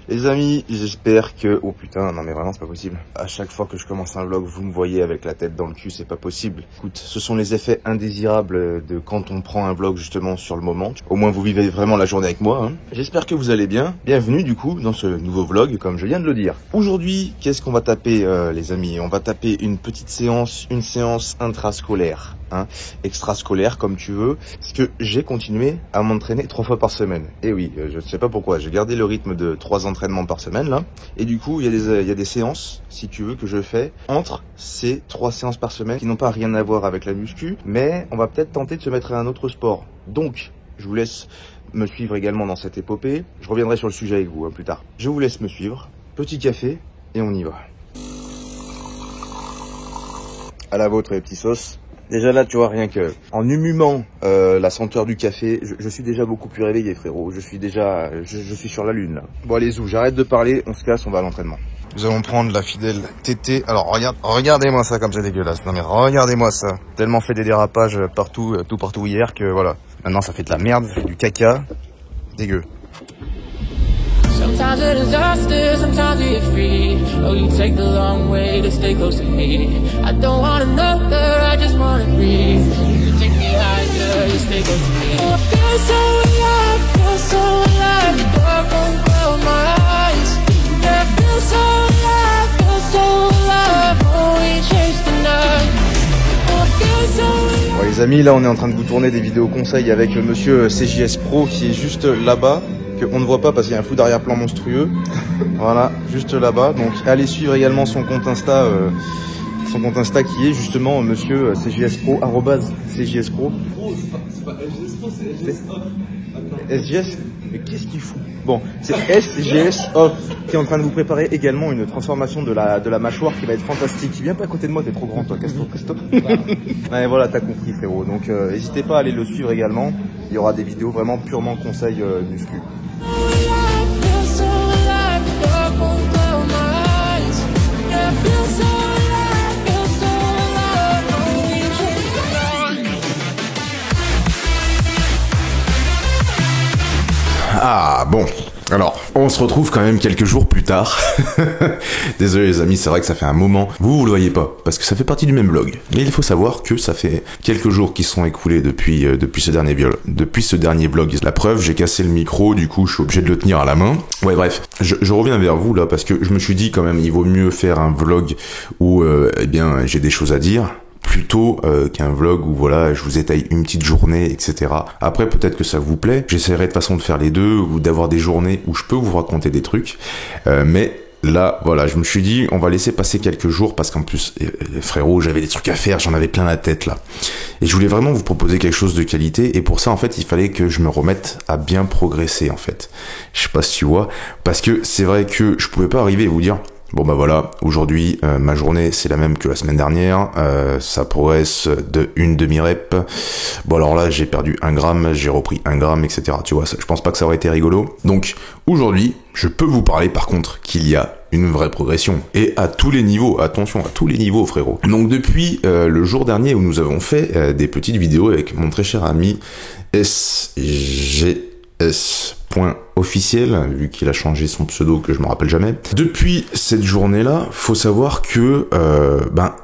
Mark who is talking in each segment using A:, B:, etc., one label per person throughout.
A: Les amis, j'espère que... Oh putain, non mais vraiment c'est pas possible. À chaque fois que je commence un vlog, vous me voyez avec la tête dans le cul, c'est pas possible. Écoute, ce sont les effets indésirables de quand on prend un vlog justement sur le moment. Au moins vous vivez vraiment la journée avec moi. Hein. J'espère que vous allez bien. Bienvenue du coup dans ce nouveau vlog, comme je viens de le dire. Aujourd'hui, qu'est-ce qu'on va taper les amis? On va taper une petite séance, une séance intrascolaire. Hein, extrascolaire comme tu veux, parce que j'ai continué à m'entraîner 3 fois par semaine. Et oui, je ne sais pas pourquoi, j'ai gardé le rythme de 3 entraînements par semaine là, et du coup il y a des séances, si tu veux, que je fais entre ces 3 séances par semaine qui n'ont pas rien à voir avec la muscu, mais on va peut-être tenter de se mettre à un autre sport. Donc, je vous laisse me suivre également dans cette épopée. Je reviendrai sur le sujet avec vous plus tard. Je vous laisse me suivre. Petit café et on y va. À la vôtre les petits sauces. Déjà là, tu vois, rien que en humumant la senteur du café, je suis déjà beaucoup plus réveillé, frérot. Je suis sur la lune là. Bon allez zou, j'arrête de parler, on se casse, on va à l'entraînement. Nous allons prendre la fidèle TT. Alors regardez-moi ça comme c'est dégueulasse. Non mais regardez-moi ça. Tellement fait des dérapages partout hier que voilà. Maintenant ça fait de la merde, ça fait du caca. Dégueu.
B: Sometimes a disaster, sometimes we get free. Oh, you take the long way to stay close to me. I don't want another, I just wanna breathe. You take me higher, you stay close to me. Oh, I feel so alive, feel so alive. The dark won't cloud my eyes. Yeah, I feel so alive, feel so alive. Oh, we chase the night. Oh, I feel so alive.
A: Bon les amis, là on est en train de vous tourner des vidéos conseils avec monsieur CJS Pro qui est juste là-bas. Qu'on ne voit pas parce qu'il y a un flou d'arrière-plan monstrueux. Voilà, juste là-bas. Donc allez suivre également son compte Insta qui est justement monsieur CJS Pro, @CJS Pro.
C: C'est pas SGS Pro, c'est SGS Off.
A: SGS, mais qu'est-ce qu'il fout? Bon, c'est SGS Off qui est en train de vous préparer également une transformation de la mâchoire qui va être fantastique. Viens pas à côté de moi, t'es trop grand toi, casse-toi. Ouais, voilà, t'as compris frérot. Donc n'hésitez pas à aller le suivre également. Il y aura des vidéos vraiment purement conseils muscu. Ah bon, alors on se retrouve quand même quelques jours plus tard. Désolé les amis, c'est vrai que ça fait un moment. Vous le voyez pas, parce que ça fait partie du même vlog. Mais il faut savoir que ça fait quelques jours qui sont écoulés depuis ce dernier vlog. La preuve, j'ai cassé le micro, du coup je suis obligé de le tenir à la main. Ouais bref, je reviens vers vous là, parce que je me suis dit quand même, il vaut mieux faire un vlog où eh bien j'ai des choses à dire, plutôt qu'un vlog où voilà je vous étaye une petite journée, etc. Après peut-être que ça vous plaît, j'essaierai de toute façon de faire les deux ou d'avoir des journées où je peux vous raconter des trucs, mais là voilà je me suis dit on va laisser passer quelques jours parce qu'en plus frérot j'avais des trucs à faire, j'en avais plein la tête là et je voulais vraiment vous proposer quelque chose de qualité et pour ça en fait il fallait que je me remette à bien progresser en fait. Je sais pas si tu vois, parce que c'est vrai que je pouvais pas arriver et vous dire bon bah voilà, aujourd'hui ma journée c'est la même que la semaine dernière, ça progresse de une demi-rep. Bon alors là j'ai perdu 1 gramme, j'ai repris 1 gramme, etc. Tu vois, ça, je pense pas que ça aurait été rigolo. Donc aujourd'hui, je peux vous parler par contre qu'il y a une vraie progression. Et à tous les niveaux, attention, à tous les niveaux frérot. Donc depuis le jour dernier où nous avons fait des petites vidéos avec mon très cher ami SGS.officiel, vu qu'il a changé son pseudo que je me rappelle jamais. Depuis cette journée-là, faut savoir que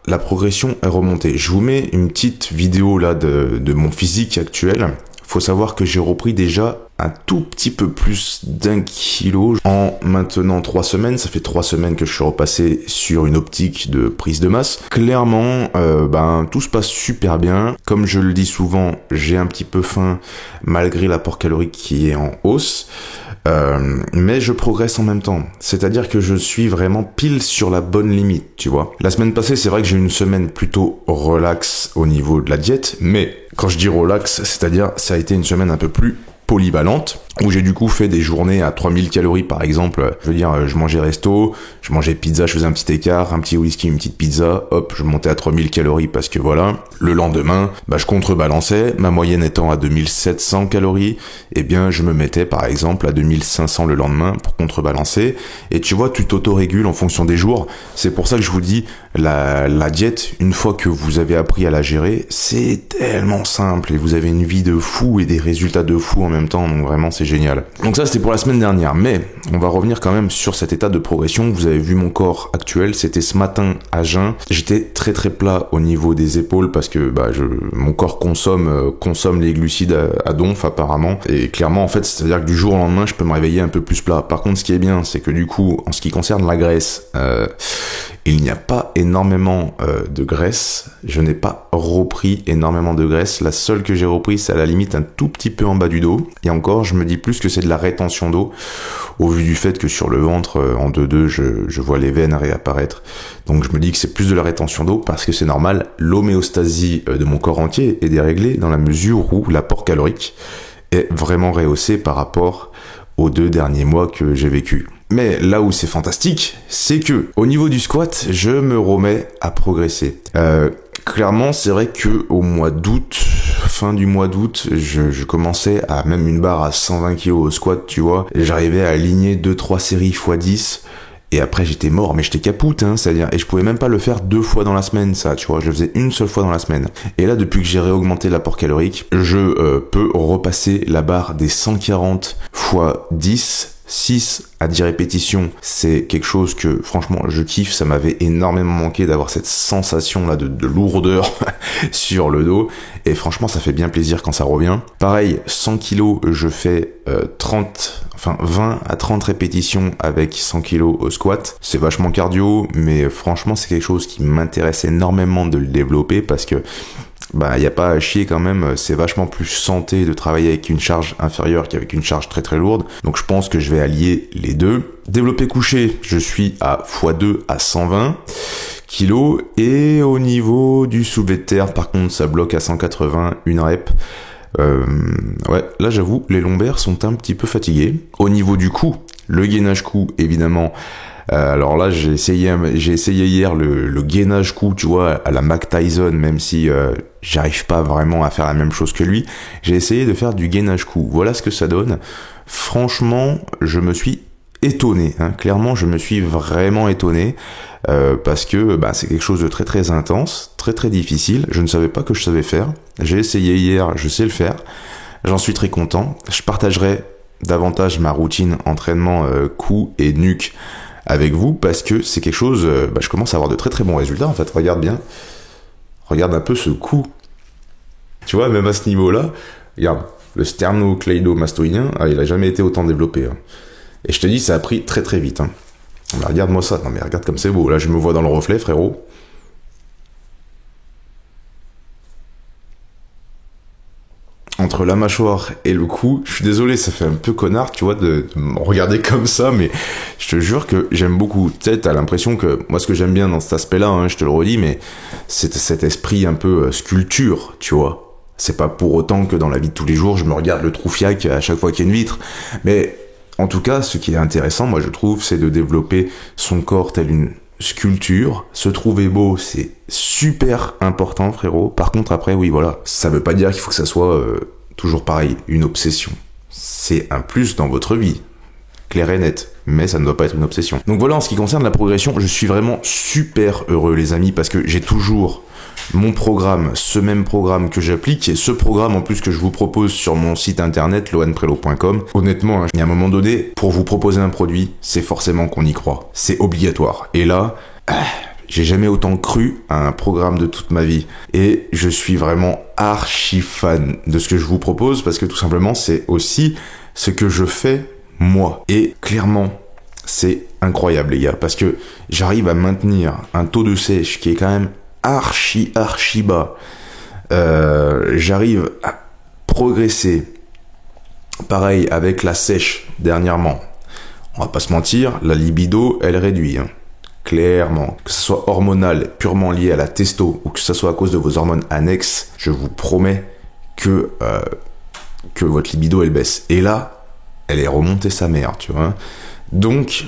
A: la progression est remontée. Je vous mets une petite vidéo là de mon physique actuel. Faut savoir que j'ai repris déjà un tout petit peu plus d'1 kilo en maintenant 3 semaines. Ça fait 3 semaines que je suis repassé sur une optique de prise de masse. Clairement, tout se passe super bien. Comme je le dis souvent, j'ai un petit peu faim malgré l'apport calorique qui est en hausse. Mais je progresse en même temps. C'est-à-dire que je suis vraiment pile sur la bonne limite, tu vois. La semaine passée, c'est vrai que j'ai eu une semaine plutôt relax au niveau de la diète, mais quand je dis relax, c'est-à-dire ça a été une semaine un peu plus polyvalente, où j'ai du coup fait des journées à 3000 calories par exemple. Je veux dire, je mangeais resto, je mangeais pizza, je faisais un petit écart, un petit whisky, une petite pizza, hop, je montais à 3000 calories parce que voilà. Le lendemain, je contrebalançais, ma moyenne étant à 2700 calories, eh bien je me mettais par exemple à 2500 le lendemain pour contrebalancer. Et tu vois, tu t'auto-régules en fonction des jours. C'est pour ça que je vous dis, la diète, une fois que vous avez appris à la gérer, c'est tellement simple et vous avez une vie de fou et des résultats de fou en même même temps, donc vraiment c'est génial. Donc ça c'était pour la semaine dernière, mais on va revenir quand même sur cet état de progression. Vous avez vu mon corps actuel, c'était ce matin à jeun, j'étais très très plat au niveau des épaules parce que mon corps consomme les glucides à donf apparemment, et clairement en fait c'est-à-dire que du jour au lendemain je peux me réveiller un peu plus plat. Par contre ce qui est bien c'est que du coup en ce qui concerne la graisse, il n'y a pas énormément de graisse, je n'ai pas repris énormément de graisse, la seule que j'ai repris c'est à la limite un tout petit peu en bas du dos, et encore je me dis plus que c'est de la rétention d'eau au vu du fait que sur le ventre en 2-2 je vois les veines réapparaître, donc je me dis que c'est plus de la rétention d'eau parce que c'est normal, l'homéostasie de mon corps entier est déréglée dans la mesure où l'apport calorique est vraiment rehaussé par rapport aux 2 derniers mois que j'ai vécu. Mais là où c'est fantastique, c'est que au niveau du squat, je me remets à progresser. Clairement, c'est vrai que au mois d'août, fin du mois d'août, je commençais à même une barre à 120 kg au squat, tu vois, et j'arrivais à aligner 2-3 séries x10. Et après j'étais mort, mais j'étais capoute, c'est-à-dire, et je pouvais même pas le faire 2 fois dans la semaine, ça, tu vois, je le faisais une seule fois dans la semaine. Et là, depuis que j'ai réaugmenté l'apport calorique, je peux repasser la barre des 140 x 10, 6 à 10 répétitions, c'est quelque chose que franchement je kiffe, ça m'avait énormément manqué d'avoir cette sensation là de lourdeur sur le dos, et franchement ça fait bien plaisir quand ça revient. Pareil, 100 kg, je fais 20 à 30 répétitions avec 100 kg au squat, c'est vachement cardio, mais franchement c'est quelque chose qui m'intéresse énormément de le développer parce que y a pas à chier quand même, c'est vachement plus santé de travailler avec une charge inférieure qu'avec une charge très très lourde. Donc je pense que je vais allier les deux. Développé couché, je suis à x2 à 120 kg, et au niveau du soulevé de terre, par contre, ça bloque à 180, une rep. Là j'avoue, les lombaires sont un petit peu fatigués. Au niveau du cou, le gainage cou, évidemment. Alors là, j'ai essayé hier le gainage cou, tu vois, à la Mac Tyson, même si j'arrive pas vraiment à faire la même chose que lui. J'ai essayé de faire du gainage cou. Voilà ce que ça donne. Franchement, je me suis étonné. Clairement, je me suis vraiment étonné parce que c'est quelque chose de très très intense, très très difficile. Je ne savais pas que je savais faire. J'ai essayé hier, je sais le faire. J'en suis très content. Je partagerai davantage ma routine entraînement cou et nuque avec vous parce que c'est quelque chose, je commence à avoir de très très bons résultats en fait. Regarde bien, regarde un peu ce cou, tu vois, même à ce niveau là, regarde, le sternocleidomastoïdien, il a jamais été autant développé, et je te dis ça a pris très très vite, regarde-moi ça, non mais regarde comme c'est beau, là je me vois dans le reflet frérot. Entre la mâchoire et le cou, je suis désolé, ça fait un peu connard, tu vois, de me regarder comme ça, mais je te jure que j'aime beaucoup. Tu sais, t'as l'impression que, moi ce que j'aime bien dans cet aspect-là, je te le redis, mais c'est cet esprit un peu sculpture, tu vois. C'est pas pour autant que dans la vie de tous les jours, je me regarde le troufiac à chaque fois qu'il y a une vitre, mais en tout cas, ce qui est intéressant, moi je trouve, c'est de développer son corps tel une sculpture. Se trouver beau, c'est super important frérot. Par contre après, oui voilà, ça veut pas dire qu'il faut que ça soit toujours pareil, une obsession. C'est un plus dans votre vie, clair et net, mais ça ne doit pas être une obsession. Donc voilà, en ce qui concerne la progression, je suis vraiment super heureux les amis, parce que j'ai toujours mon programme, ce même programme que j'applique, et ce programme en plus que je vous propose sur mon site internet loanprelo.com. Honnêtement, il y a un moment donné, pour vous proposer un produit, c'est forcément qu'on y croit, c'est obligatoire. Et là, j'ai jamais autant cru à un programme de toute ma vie, et je suis vraiment archi fan de ce que je vous propose, parce que tout simplement c'est aussi ce que je fais moi. Et clairement, c'est incroyable les gars, parce que j'arrive à maintenir un taux de sèche qui est quand même archi bas. J'arrive à progresser. Pareil avec la sèche dernièrement. On va pas se mentir, la libido elle réduit. Clairement, que ce soit hormonal, purement lié à la testo, ou que ce soit à cause de vos hormones annexes, je vous promets que votre libido elle baisse. Et là, elle est remontée sa mère, tu vois. Donc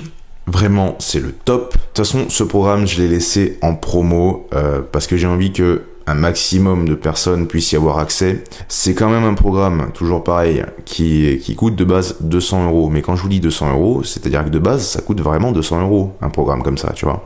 A: vraiment, c'est le top. De toute façon, ce programme, je l'ai laissé en promo parce que j'ai envie que un maximum de personnes puissent y avoir accès. C'est quand même un programme, toujours pareil, qui coûte de base 200 €. Mais quand je vous dis 200 €, c'est-à-dire que de base, ça coûte vraiment 200 €, un programme comme ça, tu vois.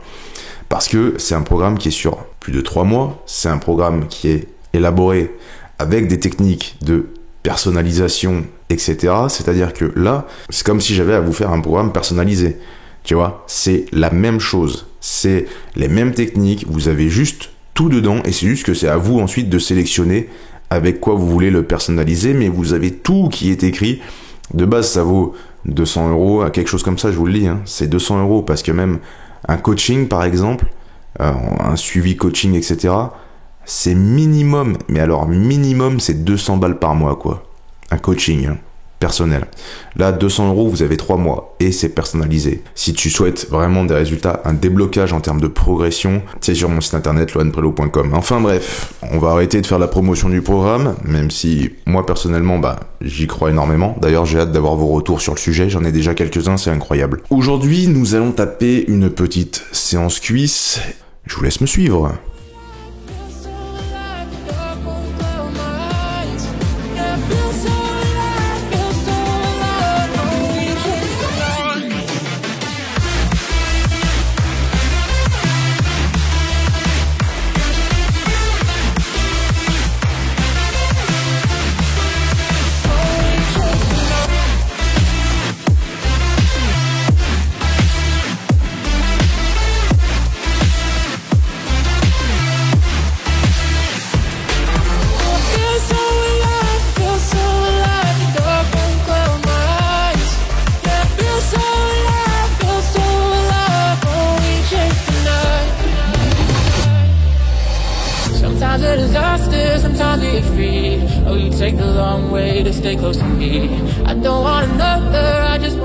A: Parce que c'est un programme qui est sur plus de 3 mois. C'est un programme qui est élaboré avec des techniques de personnalisation etc. C'est-à-dire que là, c'est comme si j'avais à vous faire un programme personnalisé. Tu vois, c'est la même chose. C'est les mêmes techniques. Vous avez juste tout dedans et c'est juste que c'est à vous ensuite de sélectionner avec quoi vous voulez le personnaliser, mais vous avez tout qui est écrit. De base, ça vaut 200 € à quelque chose comme ça, je vous le dis, hein. C'est 200 € parce que même un coaching, par exemple, un suivi coaching, etc., c'est minimum, mais alors minimum, c'est 200 balles par mois, quoi. Un coaching, hein, personnel. Là, 200 €, vous avez 3 mois et c'est personnalisé. Si tu souhaites vraiment des résultats, un déblocage en termes de progression, c'est sur mon site internet loanprelo.com. Enfin bref, on va arrêter de faire la promotion du programme, même si moi personnellement, j'y crois énormément. D'ailleurs, j'ai hâte d'avoir vos retours sur le sujet, j'en ai déjà quelques-uns, c'est incroyable. Aujourd'hui, nous allons taper une petite séance cuisse. Je vous laisse me suivre.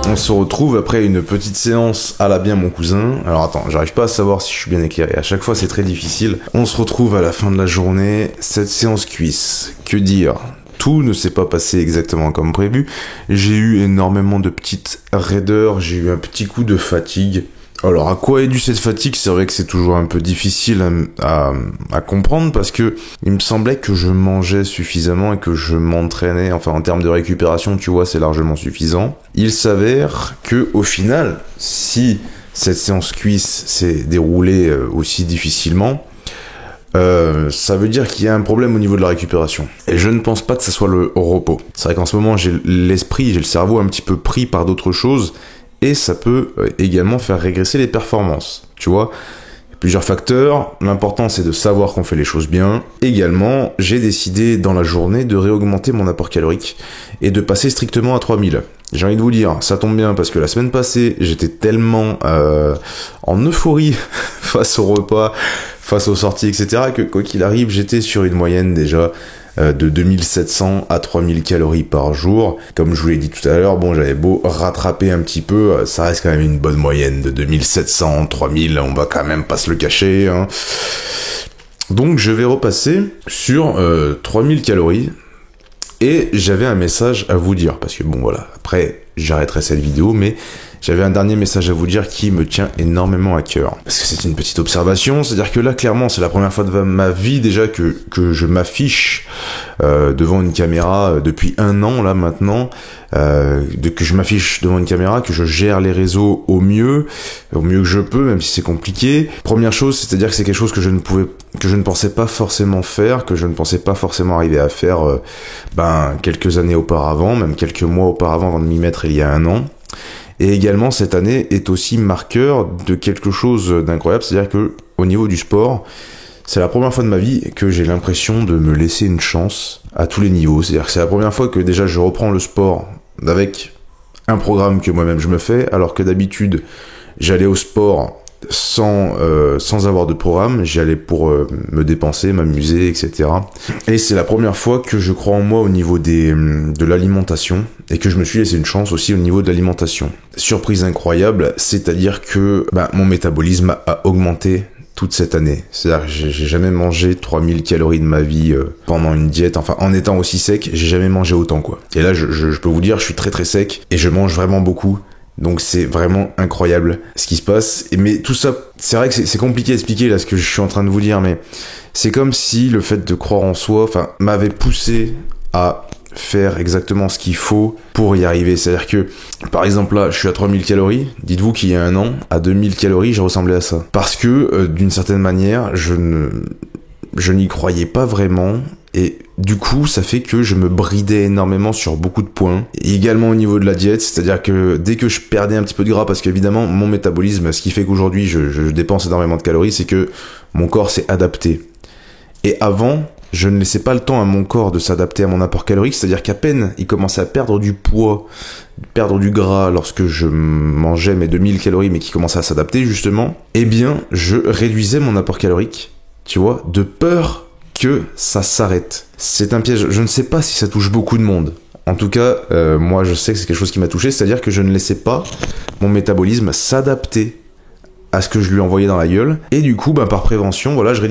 A: On se retrouve après une petite séance à la bien mon cousin. Alors attends, j'arrive pas à savoir si je suis bien éclairé. À chaque fois c'est très difficile. On se retrouve à la fin de la journée. Cette séance cuisse, que dire ? Tout ne s'est pas passé exactement comme prévu. J'ai eu énormément de petites raideurs. J'ai eu un petit coup de fatigue. Alors, à quoi est due cette fatigue ? C'est vrai que c'est toujours un peu difficile à comprendre parce que il me semblait que je mangeais suffisamment et que je m'entraînais. Enfin, en termes de récupération, tu vois, c'est largement suffisant. Il s'avère que, au final, si cette séance cuisse s'est déroulée aussi difficilement, ça veut dire qu'il y a un problème au niveau de la récupération. Et je ne pense pas que ça soit le repos. C'est vrai qu'en ce moment, j'ai le cerveau un petit peu pris par d'autres choses. Et ça peut également faire régresser les performances, tu vois. Il y a plusieurs facteurs. L'important, c'est de savoir qu'on fait les choses bien. Également, j'ai décidé dans la journée de réaugmenter mon apport calorique et de passer strictement à 3000. J'ai envie de vous dire, ça tombe bien parce que la semaine passée, j'étais tellement en euphorie face au repas, face aux sorties, etc., que quoi qu'il arrive, j'étais sur une moyenne déjà de 2700 à 3000 calories par jour. Comme je vous l'ai dit tout à l'heure, bon, j'avais beau rattraper un petit peu, ça reste quand même une bonne moyenne de 2700, 3000, on va quand même pas se le cacher, hein. Donc je vais repasser sur 3000 calories et j'avais un message à vous dire, parce que bon voilà, après j'arrêterai cette vidéo, mais j'avais un dernier message à vous dire qui me tient énormément à cœur. Parce que c'est une petite observation, c'est-à-dire que là, clairement, c'est la première fois de ma vie déjà que je m'affiche devant une caméra depuis 1 an, là, maintenant, que je m'affiche devant une caméra, que je gère les réseaux au mieux que je peux, même si c'est compliqué. Première chose, c'est-à-dire que c'est quelque chose que je ne pensais pas forcément faire, que je ne pensais pas forcément arriver à faire quelques années auparavant, même quelques mois auparavant avant de m'y mettre il y a 1 an. Et également, cette année est aussi marqueur de quelque chose d'incroyable, c'est-à-dire que au niveau du sport, c'est la première fois de ma vie que j'ai l'impression de me laisser une chance à tous les niveaux. C'est-à-dire que c'est la première fois que déjà je reprends le sport avec un programme que moi-même je me fais, alors que d'habitude, j'allais au sport sans avoir de programme, j'y allais pour me dépenser, m'amuser, etc. Et c'est la première fois que je crois en moi au niveau de l'alimentation et que je me suis laissé une chance aussi au niveau de l'alimentation. Surprise incroyable, c'est-à-dire que mon métabolisme a augmenté toute cette année. C'est-à-dire que j'ai jamais mangé 3000 calories de ma vie pendant une diète. Enfin, en étant aussi sec, j'ai jamais mangé autant, quoi. Et là, je peux vous dire, je suis très très sec et je mange vraiment beaucoup. Donc c'est vraiment incroyable ce qui se passe. Mais tout ça, c'est vrai que c'est compliqué à expliquer là ce que je suis en train de vous dire, mais c'est comme si le fait de croire en soi, m'avait poussé à faire exactement ce qu'il faut pour y arriver. C'est-à-dire que, par exemple là, je suis à 3000 calories. Dites-vous qu'il y a 1 an, à 2000 calories, je ressemblais à ça. Parce que, d'une certaine manière, je n'y croyais pas vraiment. Et du coup, ça fait que je me bridais énormément sur beaucoup de points. Et également au niveau de la diète, c'est-à-dire que dès que je perdais un petit peu de gras, parce qu'évidemment, mon métabolisme, ce qui fait qu'aujourd'hui, je dépense énormément de calories, c'est que mon corps s'est adapté. Et avant, je ne laissais pas le temps à mon corps de s'adapter à mon apport calorique, c'est-à-dire qu'à peine il commençait à perdre du poids, perdre du gras lorsque je mangeais mes 2000 calories, mais qui commençait à s'adapter justement, eh bien, je réduisais mon apport calorique, tu vois, de peur que ça s'arrête. C'est un piège. Je ne sais pas si ça touche beaucoup de monde. En tout cas, moi, je sais que c'est quelque chose qui m'a touché, c'est-à-dire que je ne laissais pas mon métabolisme s'adapter à ce que je lui envoyais dans la gueule, et du coup, par prévention, voilà, je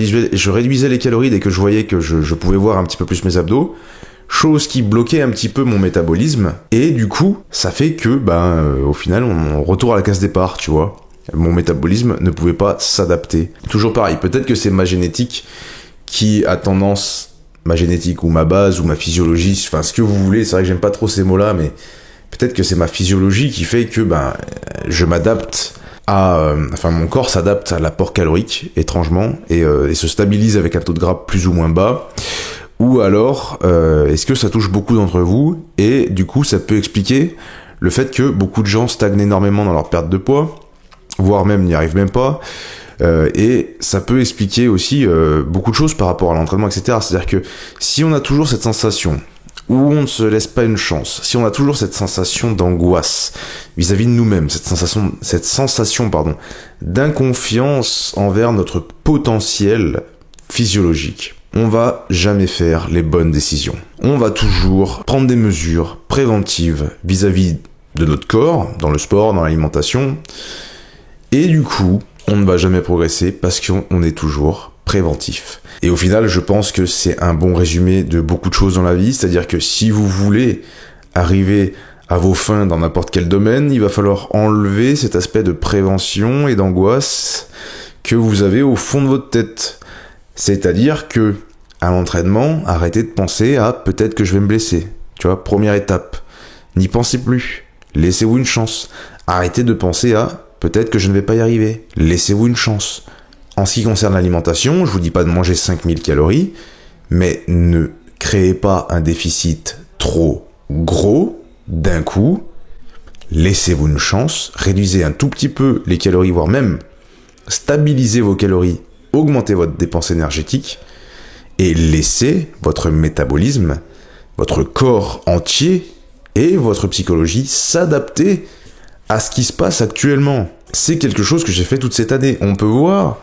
A: réduisais les calories dès que je voyais que je pouvais voir un petit peu plus mes abdos, chose qui bloquait un petit peu mon métabolisme, et du coup, ça fait que, au final, on retourne à la case départ, tu vois. Mon métabolisme ne pouvait pas s'adapter. Toujours pareil, peut-être que c'est ma génétique qui a tendance, ma génétique ou ma base ou ma physiologie, enfin ce que vous voulez, c'est vrai que j'aime pas trop ces mots-là, mais peut-être que c'est ma physiologie qui fait que, je m'adapte mon corps s'adapte à l'apport calorique, étrangement, et se stabilise avec un taux de gras plus ou moins bas. Ou alors, est-ce que ça touche beaucoup d'entre vous, et du coup, ça peut expliquer le fait que beaucoup de gens stagnent énormément dans leur perte de poids, voire même n'y arrivent même pas, et ça peut expliquer aussi beaucoup de choses par rapport à l'entraînement, etc. C'est-à-dire que si on a toujours cette sensation où on ne se laisse pas une chance, si on a toujours cette sensation d'angoisse vis-à-vis de nous-mêmes, cette sensation d'inconfiance envers notre potentiel physiologique, on va jamais faire les bonnes décisions. On va toujours prendre des mesures préventives vis-à-vis de notre corps, dans le sport, dans l'alimentation, et du coup, on ne va jamais progresser parce qu'on est toujours préventif. Et au final, je pense que c'est un bon résumé de beaucoup de choses dans la vie, c'est-à-dire que si vous voulez arriver à vos fins dans n'importe quel domaine, il va falloir enlever cet aspect de prévention et d'angoisse que vous avez au fond de votre tête. C'est-à-dire que, à l'entraînement, arrêtez de penser à peut-être que je vais me blesser. Tu vois, première étape. N'y pensez plus. Laissez-vous une chance. Arrêtez de penser à peut-être que je ne vais pas y arriver. Laissez-vous une chance. En ce qui concerne l'alimentation, je vous dis pas de manger 5000 calories, mais ne créez pas un déficit trop gros d'un coup. Laissez-vous une chance, réduisez un tout petit peu les calories, voire même stabilisez vos calories, augmentez votre dépense énergétique et laissez votre métabolisme, votre corps entier et votre psychologie s'adapter à ce qui se passe actuellement. C'est quelque chose que j'ai fait toute cette année. On peut voir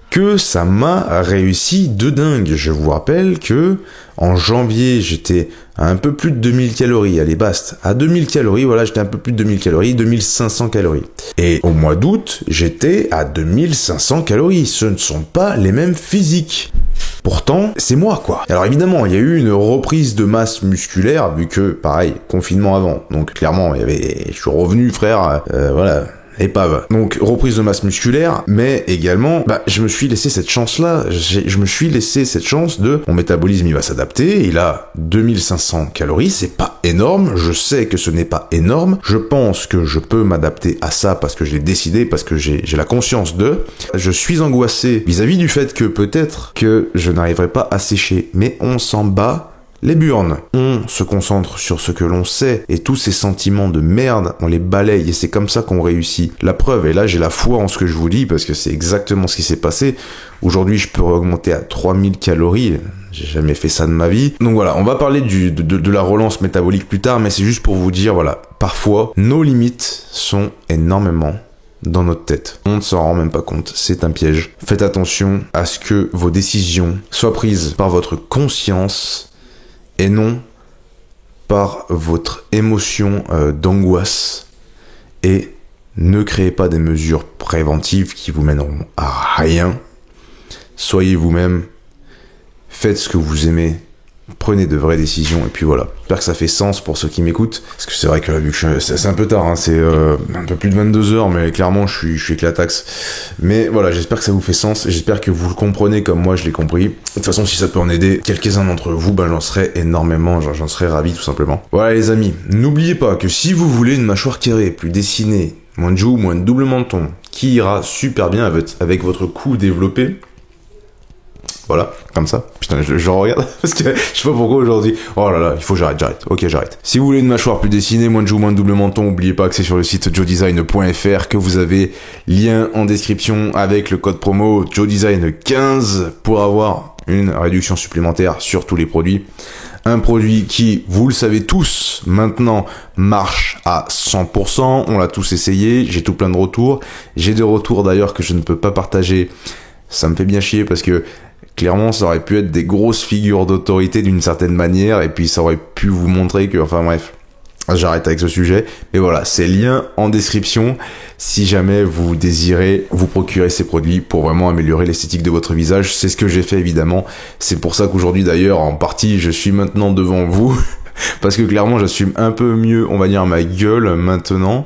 A: que ça m'a réussi de dingue. Je vous rappelle que en janvier, j'étais à un peu plus de 2000 calories. Allez, basta. À 2000 calories, voilà, j'étais un peu plus de 2000 calories, 2500 calories. Et au mois d'août, j'étais à 2500 calories. Ce ne sont pas les mêmes physiques. Pourtant, c'est moi, quoi. Alors évidemment, il y a eu une reprise de masse musculaire, vu que, pareil, confinement avant. Donc clairement, je suis revenu, frère, voilà. Épave. Donc, reprise de masse musculaire, mais également, je me suis laissé cette chance-là. Je me suis laissé cette chance de, mon métabolisme, il va s'adapter, il a 2500 calories, c'est pas énorme, je sais que ce n'est pas énorme, je pense que je peux m'adapter à ça parce que je l'ai décidé, parce que j'ai la conscience de, je suis angoissé vis-à-vis du fait que peut-être que je n'arriverai pas à sécher, mais on s'en bat les burnes. On se concentre sur ce que l'on sait et tous ces sentiments de merde, on les balaye et c'est comme ça qu'on réussit. La preuve, et là j'ai la foi en ce que je vous dis parce que c'est exactement ce qui s'est passé. Aujourd'hui, je peux augmenter à 3000 calories. J'ai jamais fait ça de ma vie. Donc voilà, on va parler de la relance métabolique plus tard, mais c'est juste pour vous dire, voilà, parfois, nos limites sont énormément dans notre tête. On ne s'en rend même pas compte, c'est un piège. Faites attention à ce que vos décisions soient prises par votre conscience et non par votre émotion d'angoisse, et ne créez pas des mesures préventives qui vous mèneront à rien. Soyez vous-même, faites ce que vous aimez, prenez de vraies décisions, et puis voilà. J'espère que ça fait sens pour ceux qui m'écoutent, parce que c'est vrai que vu que c'est un peu tard, hein, c'est un peu plus de 22h, mais clairement je suis éclataxe. Mais voilà, j'espère que ça vous fait sens, et j'espère que vous le comprenez comme moi je l'ai compris. De toute façon, si ça peut en aider quelques-uns d'entre vous, j'en serais énormément, j'en serais ravi tout simplement. Voilà les amis, n'oubliez pas que si vous voulez une mâchoire carrée, plus dessinée, moins de joues, moins de double menton, qui ira super bien avec votre cou développé, Voilà, comme ça. Putain, je regarde parce que je sais pas pourquoi aujourd'hui. Oh là là, il faut que j'arrête. Ok, j'arrête. Si vous voulez une mâchoire plus dessinée, moins de joues, moins de double menton, n'oubliez pas que c'est sur le site joedesign.fr que vous avez lien en description avec le code promo joedesign15 pour avoir une réduction supplémentaire sur tous les produits. Un produit qui, vous le savez tous, maintenant marche à 100%. On l'a tous essayé. J'ai tout plein de retours. J'ai des retours d'ailleurs que je ne peux pas partager. Ça me fait bien chier parce que clairement, ça aurait pu être des grosses figures d'autorité d'une certaine manière, et puis ça aurait pu vous montrer que, enfin bref, j'arrête avec ce sujet. Mais voilà, c'est lien en description si jamais vous désirez vous procurer ces produits pour vraiment améliorer l'esthétique de votre visage. C'est ce que j'ai fait évidemment. C'est pour ça qu'aujourd'hui d'ailleurs, en partie, je suis maintenant devant vous. Parce que clairement, j'assume un peu mieux, on va dire, ma gueule maintenant.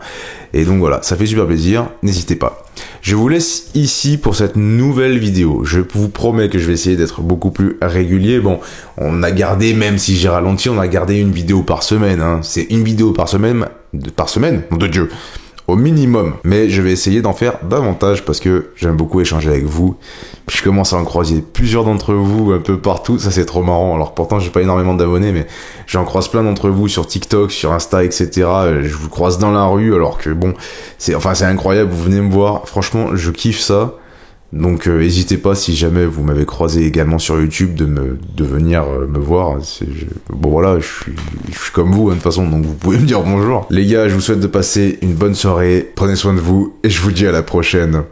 A: Et donc voilà, ça fait super plaisir. N'hésitez pas. Je vous laisse ici pour cette nouvelle vidéo. Je vous promets que je vais essayer d'être beaucoup plus régulier. Bon, on a gardé, même si j'ai ralenti, on a gardé une vidéo par semaine. Hein. C'est une vidéo par semaine, nom de Dieu, au minimum. Mais je vais essayer d'en faire davantage parce que j'aime beaucoup échanger avec vous. Puis je commence à en croiser plusieurs d'entre vous un peu partout. Ça, c'est trop marrant. Alors pourtant, j'ai pas énormément d'abonnés, mais j'en croise plein d'entre vous sur TikTok, sur Insta, etc. Je vous croise dans la rue, alors que bon, c'est incroyable. Vous venez me voir. Franchement, je kiffe ça. Donc n'hésitez pas, si jamais vous m'avez croisé également sur YouTube, de venir me voir. Bon voilà, je suis comme vous hein, de toute façon, donc vous pouvez me dire bonjour. Les gars, je vous souhaite de passer une bonne soirée, prenez soin de vous et je vous dis à la prochaine.